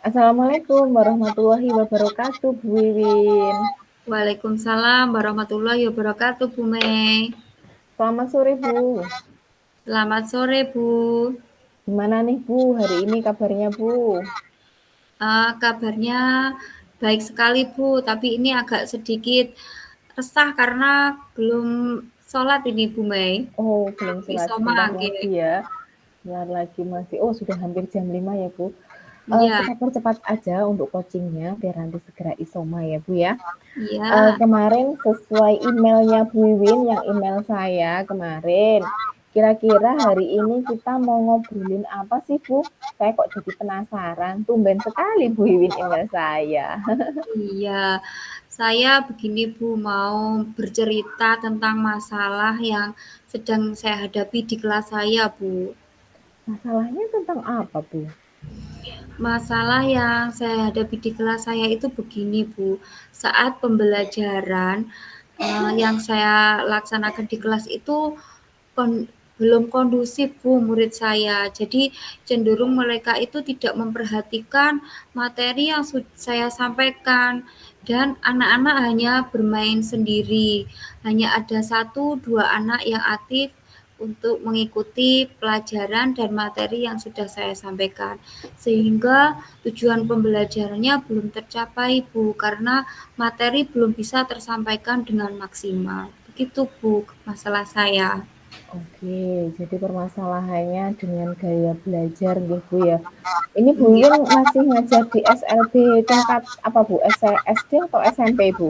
Assalamualaikum warahmatullahi wabarakatuh, Bu Wiwin. Waalaikumsalam warahmatullahi wabarakatuh, Bu Mei. Selamat sore, Bu. Selamat sore, Bu. Gimana nih, Bu? Hari ini kabarnya, Bu? Kabarnya baik sekali, Bu. Tapi ini agak sedikit resah karena belum sholat ini, Bu Mei. Oh, belum sholat. Isoma, Sebentar nggih. lagi ya. Sebentar lagi masih. Oh, sudah hampir jam 5 ya, Bu. Iya, Kita percepat aja untuk coachingnya biar nanti segera isoma ya, Bu ya. iya. Kemarin sesuai emailnya Bu Wiwin, yang email saya kemarin. Kira-kira hari ini kita mau ngobrolin apa sih, Bu? Saya kok jadi penasaran. Tumben sekali Bu Wiwin email saya. Iya, saya begini Bu, mau bercerita tentang masalah yang sedang saya hadapi di kelas saya, Bu. Masalahnya tentang apa, Bu? Masalah yang saya hadapi di kelas saya itu begini, Bu. Saat pembelajaran yang saya laksanakan di kelas itu kon belum kondusif, Bu, murid saya. Jadi cenderung mereka itu tidak memperhatikan materi yang saya sampaikan dan anak-anak hanya bermain sendiri. Hanya ada satu dua anak yang aktif untuk mengikuti pelajaran dan materi yang sudah saya sampaikan. Sehingga tujuan pembelajarannya belum tercapai, Bu, karena materi belum bisa tersampaikan dengan maksimal. Begitu, Bu, masalah saya. Oke, jadi permasalahannya dengan gaya belajar nggih, Bu, ya. Ini Bu Nggih. Wiwin masih ngajar di SLB tingkat apa, Bu? SD atau SMP, Bu?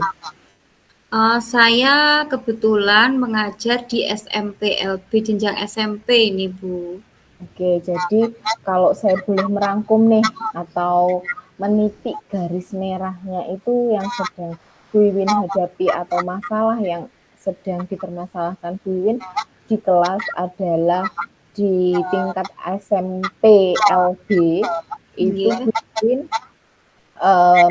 Saya kebetulan mengajar di SMP LB, jenjang SMP ini, Bu. Oke, jadi kalau saya boleh merangkum nih atau menitik garis merahnya itu yang sedang Bu Wiwin hadapi atau masalah yang sedang dipermasalahkan Bu Wiwin di kelas adalah di tingkat SMP LB itu Nggih. Bu Wiwin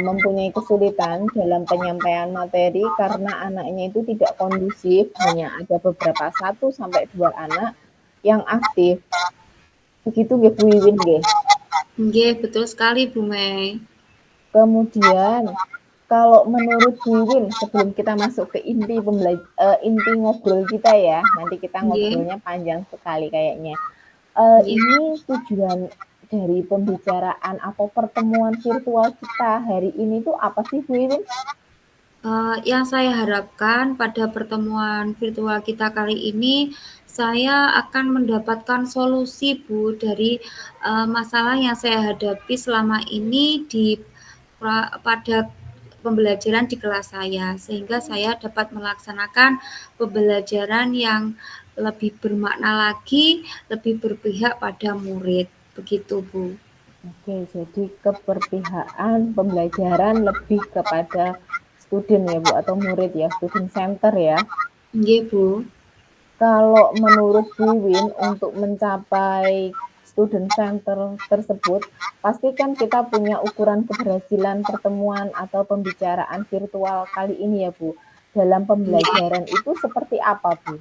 mempunyai kesulitan dalam penyampaian materi karena anaknya itu tidak kondusif, hanya ada beberapa satu sampai dua anak yang aktif. Begitu nggih Bu Wiwin nggih. Nggih, betul sekali, Bu Mei. Kemudian kalau menurut Bu Wiwin sebelum kita masuk ke inti ngobrol kita ya, nanti kita Nggih. ngobrolnya panjang sekali kayaknya. Nggih. Ini tujuan dari pembicaraan atau pertemuan virtual kita hari ini tuh apa sih Bu Wiwin? Yang saya harapkan pada pertemuan virtual kita kali ini, saya akan mendapatkan solusi, Bu, dari masalah yang saya hadapi selama ini pada pembelajaran di kelas saya, sehingga saya dapat melaksanakan pembelajaran yang lebih bermakna lagi, lebih berpihak pada murid. Begitu, Bu. Oke, jadi keberpihakan pembelajaran lebih kepada student ya Bu atau murid ya, student center ya. Nggih, Bu. Kalau menurut Bu Wiwin untuk mencapai student center tersebut, pastikan kita punya ukuran keberhasilan pertemuan atau pembicaraan virtual kali ini ya Bu. Dalam Nggih. pembelajaran itu seperti apa Bu?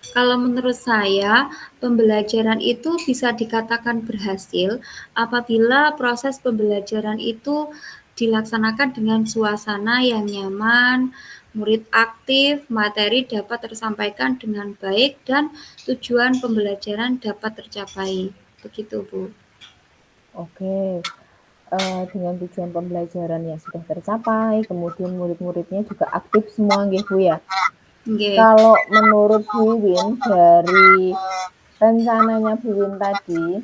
Kalau menurut saya, pembelajaran itu bisa dikatakan berhasil apabila proses pembelajaran itu dilaksanakan dengan suasana yang nyaman, murid aktif, materi dapat tersampaikan dengan baik, dan tujuan pembelajaran dapat tercapai. Begitu, Bu. Oke, dengan tujuan pembelajaran yang sudah tercapai, kemudian murid-muridnya juga aktif semua nggih Bu ya. Nggih. Kalau menurut Bu Wiwin dari rencananya Bu Wiwin tadi,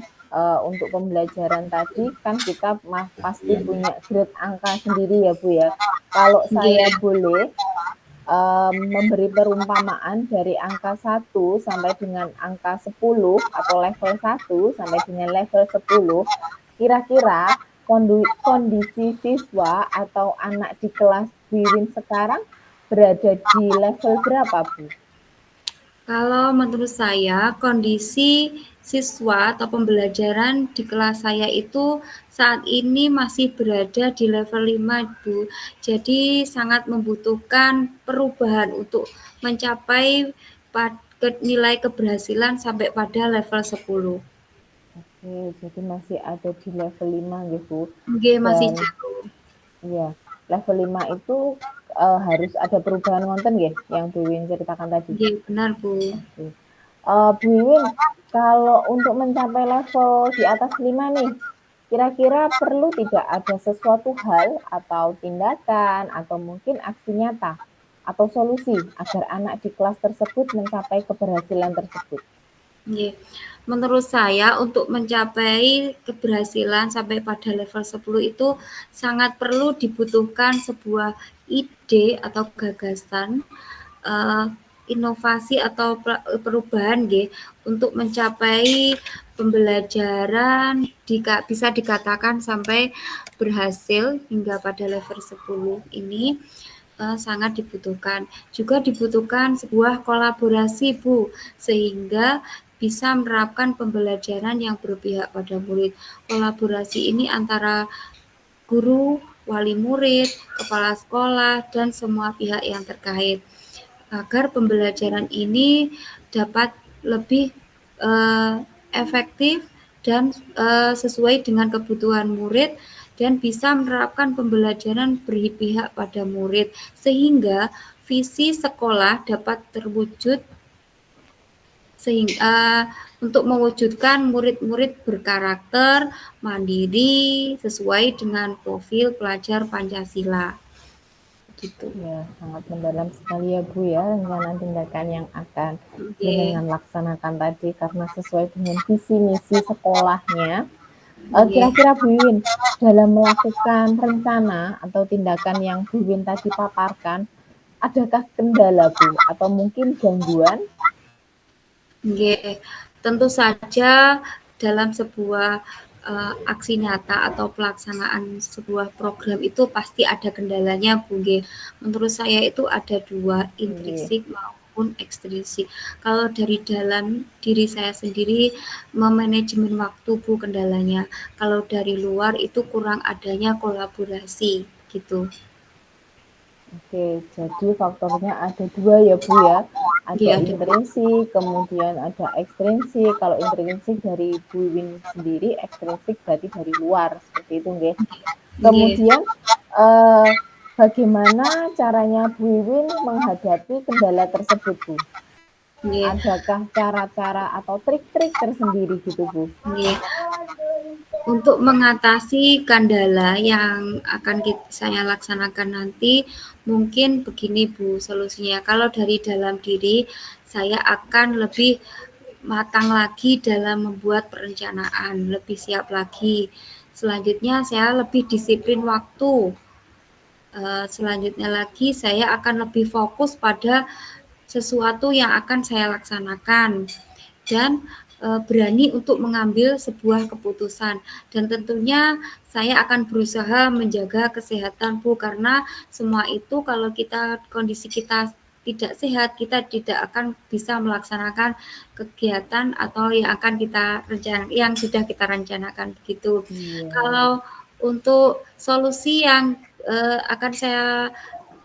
untuk pembelajaran tadi kan kita pasti punya grade angka sendiri ya Bu ya. Kalau saya Nggih. boleh memberi perumpamaan dari angka 1 sampai dengan angka 10 atau level 1 sampai dengan level 10, kira-kira kondisi siswa atau anak di kelas Bu Wiwin sekarang berada di level berapa, Bu? Kalau menurut saya, kondisi siswa atau pembelajaran di kelas saya itu saat ini masih berada di level 5, Bu. Jadi sangat membutuhkan perubahan untuk mencapai nilai keberhasilan sampai pada level 10. Oke, jadi masih ada di level 5 nggih, Bu. Nggih, masih Dan jauh. iya, level 5 itu, harus ada perubahan ngonten nggih, yang Bu Wiwin ceritakan tadi? Nggih, benar, Bu. Oke. Bu Wiwin, kalau untuk mencapai level di atas 5 nih, kira-kira perlu tidak ada sesuatu hal atau tindakan atau mungkin aksi nyata atau solusi agar anak di kelas tersebut mencapai keberhasilan tersebut? Nggih. Menurut saya untuk mencapai keberhasilan sampai pada level 10 itu sangat perlu dibutuhkan sebuah ide atau gagasan, eee, inovasi atau perubahan nggih, untuk mencapai pembelajaran bisa dikatakan sampai berhasil hingga pada level 10 ini, sangat dibutuhkan. Juga dibutuhkan sebuah kolaborasi, Bu, sehingga bisa menerapkan pembelajaran yang berpihak pada murid. Kolaborasi ini antara guru, wali murid, kepala sekolah, dan semua pihak yang terkait agar pembelajaran ini dapat lebih efektif dan sesuai dengan kebutuhan murid dan bisa menerapkan pembelajaran berpihak pada murid sehingga visi sekolah dapat terwujud sehingga untuk mewujudkan murid-murid berkarakter, mandiri, sesuai dengan profil pelajar Pancasila. Gitu. Ya, sangat mendalam sekali ya Bu ya, rencana tindakan yang akan Oke. jenengan laksanakan tadi karena sesuai dengan visi misi sekolahnya. Oke. Kira-kira Bu Wiwin, dalam melakukan rencana atau tindakan yang Bu Wiwin tadi paparkan, adakah kendala Bu atau mungkin gangguan? Nggih, tentu saja dalam sebuah, aksi nyata atau pelaksanaan sebuah program itu pasti ada kendalanya, Bu, nggih. Menurut saya itu ada 2, Oke. intrinsik maupun ekstrinsik. Kalau dari dalam diri saya sendiri, memanajemen waktu, Bu, kendalanya. Kalau dari luar itu kurang adanya kolaborasi, gitu. Oke, jadi faktornya ada dua ya Bu ya, Nggih, ada ada 2. intrinsik, kemudian ada ekstrinsik. Kalau intrinsik dari Bu Wiwin sendiri, ekstrinsik berarti dari luar, seperti itu nggih. Nggih, Kemudian, eee, bagaimana caranya Bu Wiwin menghadapi kendala tersebut Bu? nggih, Adakah cara-cara atau trik-trik tersendiri gitu Bu? nggih. Untuk mengatasi kendala yang akan saya laksanakan nanti, mungkin begini Bu solusinya. Kalau dari dalam diri, saya akan lebih matang lagi dalam membuat perencanaan, lebih siap lagi. Selanjutnya saya lebih disiplin waktu. Selanjutnya lagi saya akan lebih fokus pada sesuatu yang akan saya laksanakan dan berani untuk mengambil sebuah keputusan dan tentunya saya akan berusaha menjaga kesehatan Bu karena semua itu kalau kondisi kita tidak sehat kita tidak akan bisa melaksanakan kegiatan atau yang sudah kita rencanakan begitu. Iya. Kalau untuk solusi yang akan saya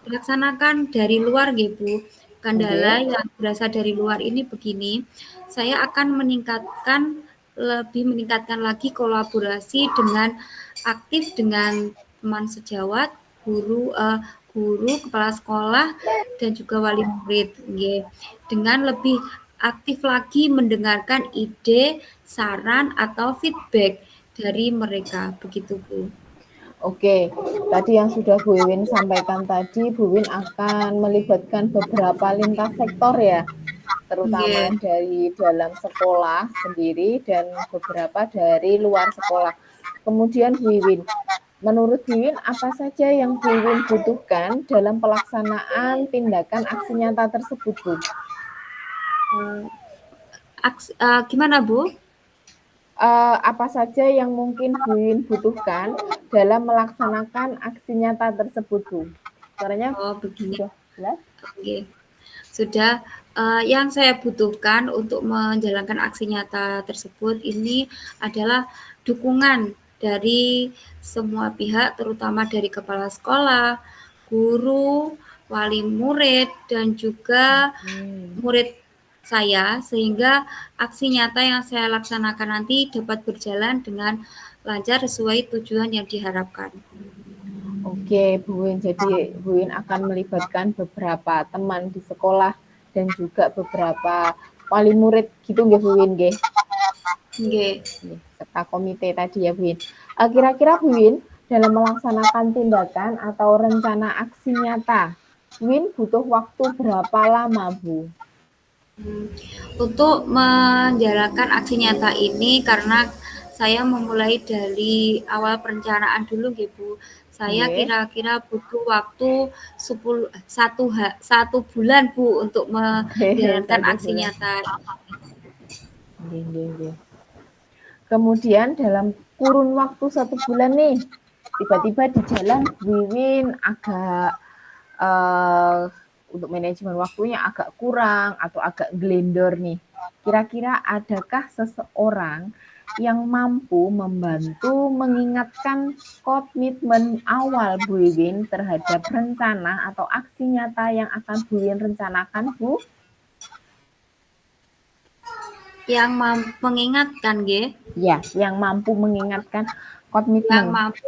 laksanakan dari luar nggih, Bu. Nggih. Kendala yang berasal dari luar ini begini, saya akan lebih meningkatkan lagi kolaborasi dengan aktif dengan teman sejawat, guru, kepala sekolah, dan juga wali murid, nggih. Dengan lebih aktif lagi mendengarkan ide, saran, atau feedback dari mereka, begitu, Bu. Oke, tadi yang sudah Bu Wiwin sampaikan tadi, Bu Wiwin akan melibatkan beberapa lintas sektor ya, terutama Nggih. dari dalam sekolah sendiri dan beberapa dari luar sekolah. Kemudian Bu Wiwin, menurut Bu Wiwin apa saja yang Bu Wiwin butuhkan dalam pelaksanaan tindakan aksi nyata tersebut, Bu? Eee, Gimana, Bu? Apa saja yang mungkin Bu Wiwin butuhkan dalam melaksanakan aksi nyata tersebut, Bu? Suaranya Oh, begini. sudah jelas? Oke. Sudah, yang saya butuhkan untuk menjalankan aksi nyata tersebut ini adalah dukungan dari semua pihak, terutama dari kepala sekolah, guru, wali murid, dan juga Hmm. murid saya sehingga aksi nyata yang saya laksanakan nanti dapat berjalan dengan lancar sesuai tujuan yang diharapkan. Oke, Bu Win. Jadi Bu Win akan melibatkan beberapa teman di sekolah dan juga beberapa wali murid gitu nggih Bu Win nggih? Nggih. Serta komite tadi ya Bu Win. Kira-kira Bu Win dalam melaksanakan tindakan atau rencana aksi nyata, Bu Win butuh waktu berapa lama Bu? Untuk menjalankan aksi nyata ini karena saya memulai dari awal perencanaan dulu nggih Bu. Saya Nggih. kira-kira butuh waktu 1 bulan Bu untuk Oke, menjalankan 1 aksi bulan. nyata. Nggih, nggih, nggih. Kemudian dalam kurun waktu 1 bulan nih, tiba-tiba di jalan Bu Wiwin agak untuk manajemen waktunya agak kurang atau agak glendor nih. Kira-kira adakah seseorang yang mampu membantu mengingatkan komitmen awal Bu Wiwin terhadap rencana atau aksi nyata yang akan Bu Wiwin rencanakan, Bu? Yang mengingatkan nggih, Ya, yang mampu mengingatkan yang komitmen mampu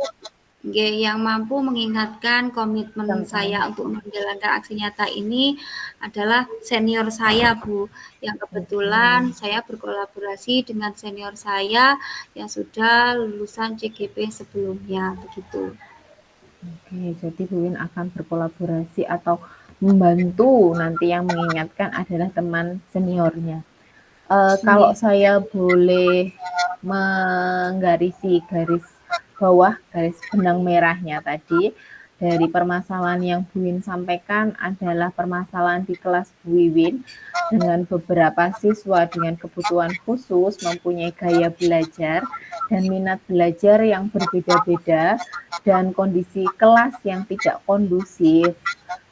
nggih, yang mampu mengingatkan komitmen saya tentang. untuk menjalankan aksi nyata ini adalah senior saya, Bu. Yang kebetulan Oke. saya berkolaborasi dengan senior saya yang sudah lulusan CGP sebelumnya, begitu. Oke, jadi Bu Win akan berkolaborasi atau membantu nanti yang mengingatkan adalah teman seniornya. Kalau Nggih. saya boleh menggarisi garis bawah, garis benang merahnya tadi, dari permasalahan yang Bu Win sampaikan adalah permasalahan di kelas Bu Wiwin dengan beberapa siswa dengan kebutuhan khusus mempunyai gaya belajar dan minat belajar yang berbeda-beda dan kondisi kelas yang tidak kondusif.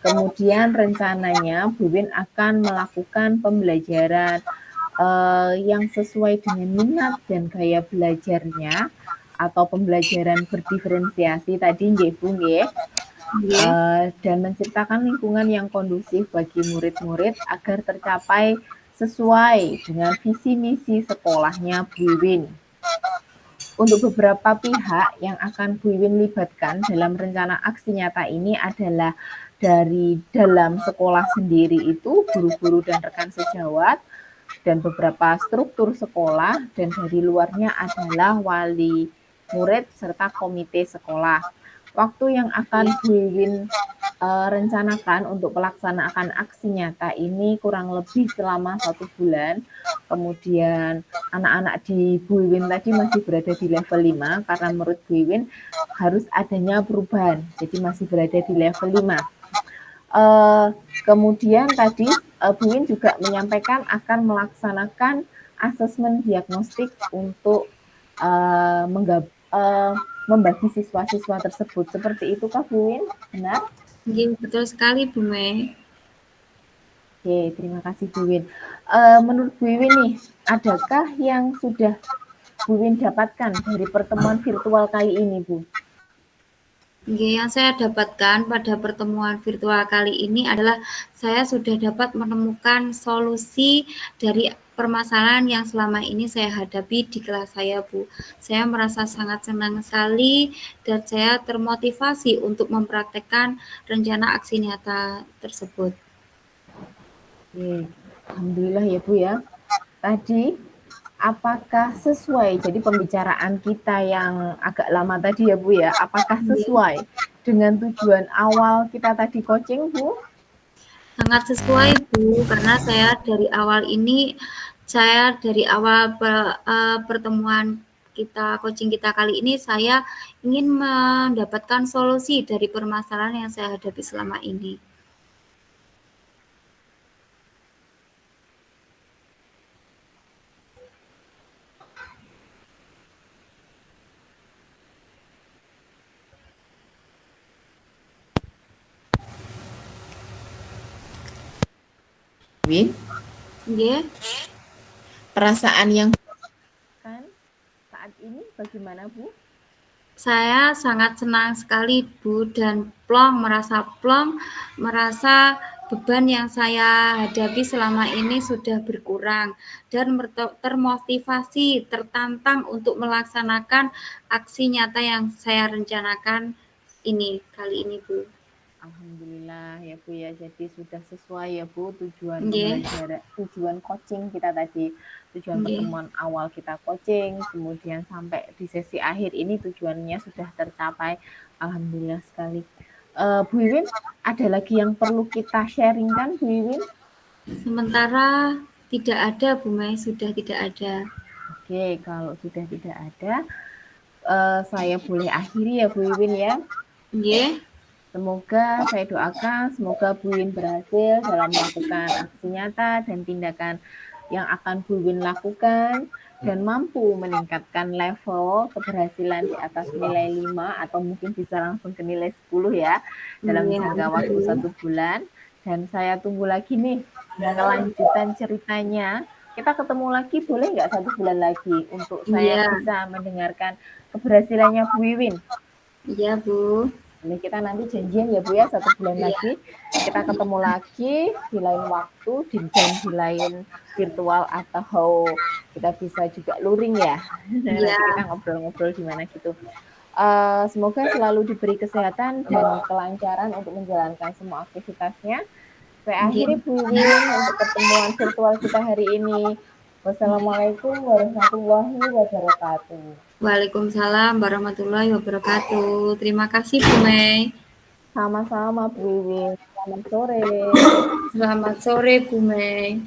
Kemudian rencananya Bu Win akan melakukan pembelajaran yang sesuai dengan minat dan gaya belajarnya atau pembelajaran berdiferensiasi tadi nggih Bu nggih. Nggih. Dan menciptakan lingkungan yang kondusif bagi murid-murid agar tercapai sesuai dengan visi misi sekolahnya Bu Wiwin. Untuk beberapa pihak yang akan Bu Wiwin libatkan dalam rencana aksi nyata ini adalah dari dalam sekolah sendiri itu guru-guru dan rekan sejawat dan beberapa struktur sekolah, dan dari luarnya adalah wali murid serta komite sekolah. Waktu yang akan Nggih. Bu Wiwin rencanakan untuk pelaksanaan aksi nyata ini kurang lebih selama 1 bulan. Kemudian anak-anak di Bu Wiwin tadi masih berada di level 5 karena menurut Bu Wiwin harus adanya perubahan, jadi masih berada di level 5. Kemudian tadi Bu Win juga menyampaikan akan melaksanakan asesmen diagnostik untuk membagi siswa-siswa tersebut. Seperti itu Kak Bu Win? Benar? Nggih, betul sekali Bu Mei. Oke, terima kasih Bu Win. Menurut Bu Win nih, adakah yang sudah Bu Win dapatkan dari pertemuan virtual kali ini, Bu? Yang saya dapatkan pada pertemuan virtual kali ini adalah saya sudah dapat menemukan solusi dari permasalahan yang selama ini saya hadapi di kelas saya, Bu. Saya merasa sangat senang sekali dan saya termotivasi untuk mempraktekkan rencana aksi nyata tersebut. Oke, alhamdulillah ya Bu ya. Tadi apakah sesuai, jadi pembicaraan kita yang agak lama tadi ya Bu ya, apakah sesuai dengan tujuan awal kita tadi coaching Bu? Sangat sesuai Bu, karena saya dari awal pertemuan kita coaching kita kali ini saya ingin mendapatkan solusi dari permasalahan yang saya hadapi selama ini. Win, Nggih. perasaan yang kan saat ini bagaimana Bu? Saya sangat senang sekali Bu dan merasa beban yang saya hadapi selama ini sudah berkurang dan termotivasi, tertantang untuk melaksanakan aksi nyata yang saya rencanakan ini kali ini, Bu. Alhamdulillah ya Bu ya. Jadi sudah sesuai ya Bu tujuan Nggih, pembelajaran, tujuan coaching kita tadi, tujuan nggih. pertemuan awal kita coaching, kemudian sampai di sesi akhir ini tujuannya sudah tercapai. Alhamdulillah sekali. Bu Iwin, ada lagi yang perlu kita sharingkan Bu Iwin? Sementara tidak ada, Bu Mai, sudah tidak ada. Oke, kalau sudah tidak ada, saya boleh akhiri ya Bu Iwin ya. Nggih, Semoga saya doakan, semoga Bu Iwin berhasil dalam melakukan aksi nyata dan tindakan yang akan Bu Iwin lakukan dan mampu meningkatkan level keberhasilan di atas nilai 5 atau mungkin bisa langsung ke nilai 10 ya dalam nggih, jangka amin, waktu Bu. 1 bulan. Dan saya tunggu lagi nih kelanjutan ceritanya. Kita ketemu lagi boleh nggak 1 bulan lagi untuk saya Iya, bisa mendengarkan keberhasilannya Bu Iwin. iya, Bu. Ini kita nanti janjian ya Bu ya 1 bulan Iya, lagi kita ketemu lagi di lain waktu dan di lain virtual atau kita bisa juga luring ya. iya, Nanti kita ngobrol-ngobrol di mana gitu. Semoga selalu diberi kesehatan dan kelancaran untuk menjalankan semua aktivitasnya. Saya akhiri nggih. Bu Iwin untuk pertemuan virtual kita hari ini. Wassalamualaikum warahmatullahi wabarakatuh. Waalaikumsalam warahmatullahi wabarakatuh. Terima kasih, Bu Mei. Sama-sama Bu Iwin. Selamat sore. Selamat sore, Bu Mei.